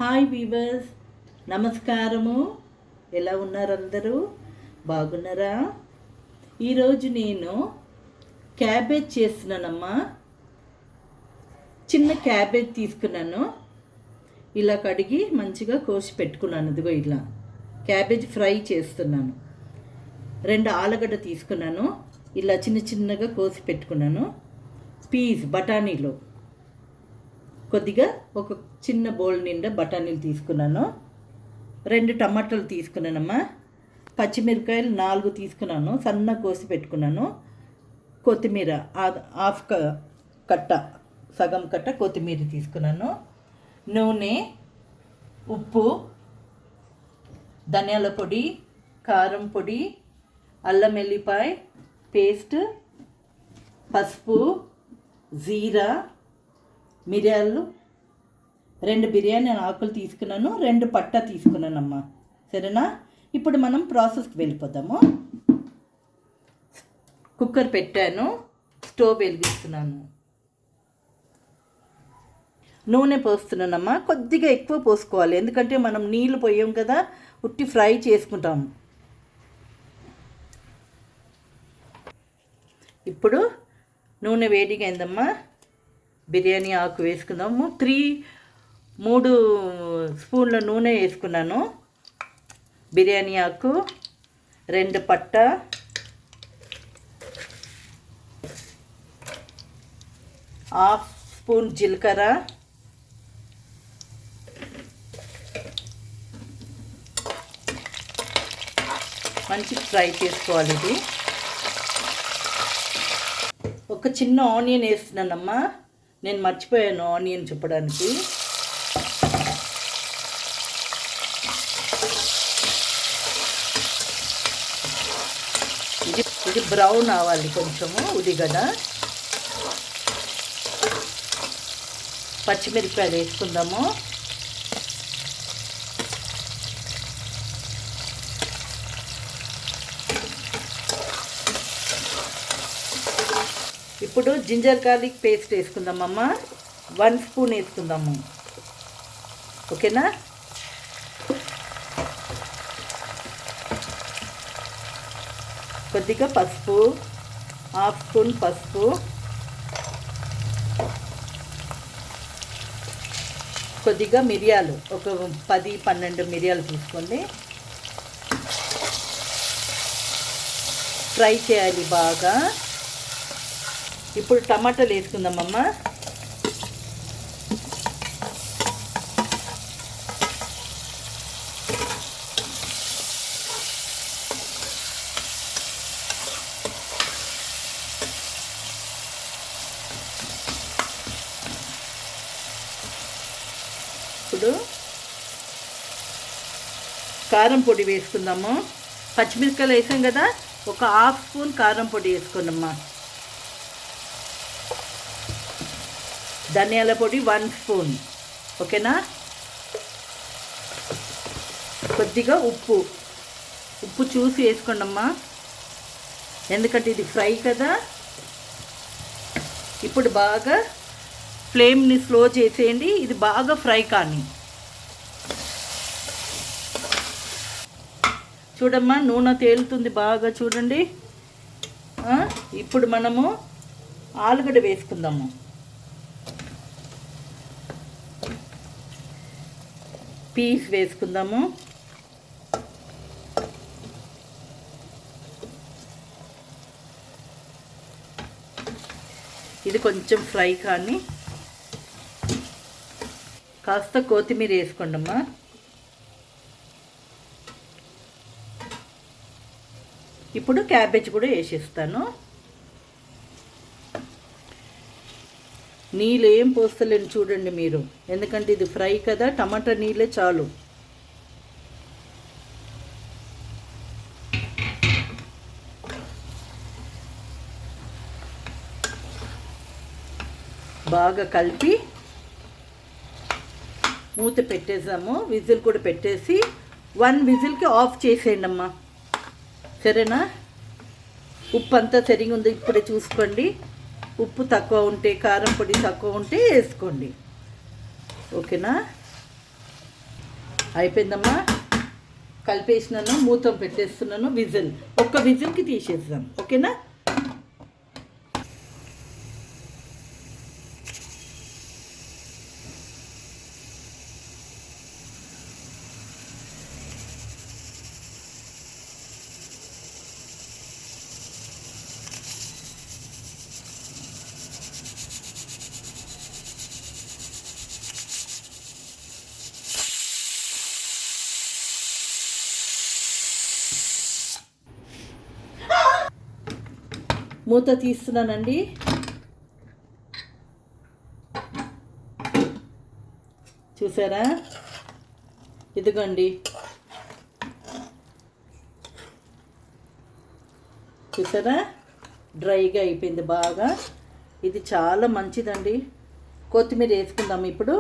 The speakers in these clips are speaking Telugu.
హాయ్ వీవర్స్, నమస్కారము. ఎలా ఉన్నారు అందరూ? బాగున్నారా? ఈరోజు నేను క్యాబేజ్ చేస్తున్నానమ్మా. చిన్న క్యాబేజ్ తీసుకున్నాను, ఇలా కడిగి మంచిగా కోసి పెట్టుకున్నాను. ఇదిగో ఇలా క్యాబేజ్ ఫ్రై చేస్తున్నాను. 2 ఆలుగడ్డ తీసుకున్నాను, ఇలా చిన్న చిన్నగా కోసి పెట్టుకున్నాను. పీస్ బఠానీలు కొద్దిగా ఒక చిన్న బౌల్ నిండా బఠానీలు తీసుకున్నాను. 2 టమాటాలు తీసుకున్నానమ్మా. పచ్చిమిరపకాయలు 4 తీసుకున్నాను, సన్న కోసి పెట్టుకున్నాను. కొత్తిమీర హాఫ్ కట్ట, సగం కట్ట కొత్తిమీర తీసుకున్నాను. నూనె, ఉప్పు, ధనియాల పొడి, కారం పొడి, అల్లం వెల్లిపాయ పేస్ట్, పసుపు, జీరా, మిరియాలు, 2 బిర్యానీ ఆకులు తీసుకున్నాను, 2 పట్టా తీసుకున్నానమ్మా. సరేనా? ఇప్పుడు మనం ప్రాసెస్కి వెళ్ళిపోదాము. కుక్కర్ పెట్టాను, స్టవ్ వెలిగిస్తున్నాను. నూనె పోస్తున్నానమ్మా. కొద్దిగా ఎక్కువ పోసుకోవాలి, ఎందుకంటే మనం నీళ్ళు పోయాం కదా, ఉట్టి ఫ్రై చేసుకుంటాము. ఇప్పుడు నూనె వేడిగా అయిందమ్మా. బిర్యానీ ఆకు వేసుకుందాము. 3 స్పూన్ల నూనె వేసుకున్నాను. బిర్యానీ ఆకు, 2 పట్ట, హాఫ్ స్పూన్ జీలకర్ర, మంచి ఫ్రై చేసుకోవాలి. ఇది ఒక చిన్న ఆనియన్ వేస్తున్నానమ్మా. నేను మర్చిపోయాను ఆనియన్ చెప్పడానికి. ఇది బ్రౌన్ అవ్వాలి కొంచెము, ఉదిగడ్డ. పచ్చిమిరపకాయలు వేసుకుందాము. ఇప్పుడు జింజర్ గార్లిక్ పేస్ట్ వేసుకుందామమ్మా. 1 స్పూన్ వేసుకుందాము. ఓకేనా? కొద్దిగా పసుపు, హాఫ్ స్పూన్ పసుపు, కొద్దిగా మిరియాలు, ఒక 10-12 మిరియాలు తీసుకోండి. ఫ్రై చేయాలి బాగా. ఇప్పుడు టమాటాలు వేసుకుందామమ్మా. ఇప్పుడు కారం పొడి వేసుకుందాము. పచ్చిమిరపకాయలు వేసాం కదా, ఒక హాఫ్ స్పూన్ కారం పొడి వేసుకున్నామ్మా. ధనియాల పొడి 1 స్పూన్. ఓకేనా? కొద్దిగా ఉప్పు చూసి వేసుకోండి అమ్మా, ఎందుకంటే ఇది ఫ్రై కదా. ఇప్పుడు బాగా ఫ్లేమ్ని స్లో చేసేయండి, ఇది బాగా ఫ్రై కానీ. చూడమ్మా, నూనె తేలుతుంది బాగా, చూడండి. ఇప్పుడు మనము ఆలుగడ్డ వేసుకుందాము. పీస్ వేసుకుందాము. ఇది కొంచెం ఫ్రై కానీ కాస్త కొత్తిమీర వేసుకోండి అమ్మా. ఇప్పుడు క్యాబేజ్ కూడా వేసేస్తాను. నీళ్ళు ఏం పోస్తలేను చూడండి మీరు, ఎందుకంటే ఇది ఫ్రై కదా, టమాటా నీళ్ళే చాలు. బాగా కలిపి మూత పెట్టేసాము. విజిల్ కూడా పెట్టేసి 1 విజిల్కి ఆఫ్ చేసేయండి అమ్మా. సరేనా? ఉప్పు అంతా సరిగా ఉంది, ఇప్పుడే చూసుకోండి. ఉప్పు తక్కువ ఉంటే, కారం పొడి తక్కువ ఉంటే వేసుకోండి. ఓకేనా? అయిపోయిందమ్మా, కలిపేసినాను, మూతం పెట్టేస్తున్నాను. విజిల్, ఒక్క విజిల్కి తీసేద్దాం. ఓకేనా? మూత తీస్తున్నానండి. చూసారా? ఇదిగోండి, చూసారా? డ్రైగా అయిపోయింది బాగా. ఇది చాలా మంచిదండి. కొత్తిమీర వేసుకుందాం ఇప్పుడు.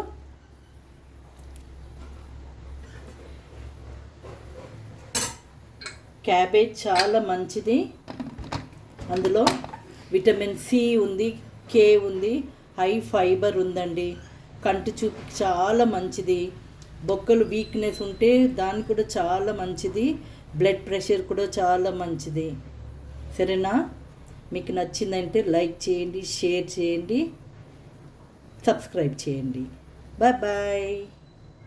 క్యాబేజ్ చాలా మంచిది, అందులో విటమిన్ సి ఉంది, కే ఉంది, హై ఫైబర్ ఉందండి. కంటి చూపుకి చాలా మంచిది. బొక్కలు వీక్నెస్ ఉంటే దానికి కూడా చాలా మంచిది. బ్లడ్ ప్రెషర్ కూడా చాలా మంచిది. సరేనా? మీకు నచ్చిందంటే లైక్ చేయండి, షేర్ చేయండి, సబ్స్క్రైబ్ చేయండి. Bye bye.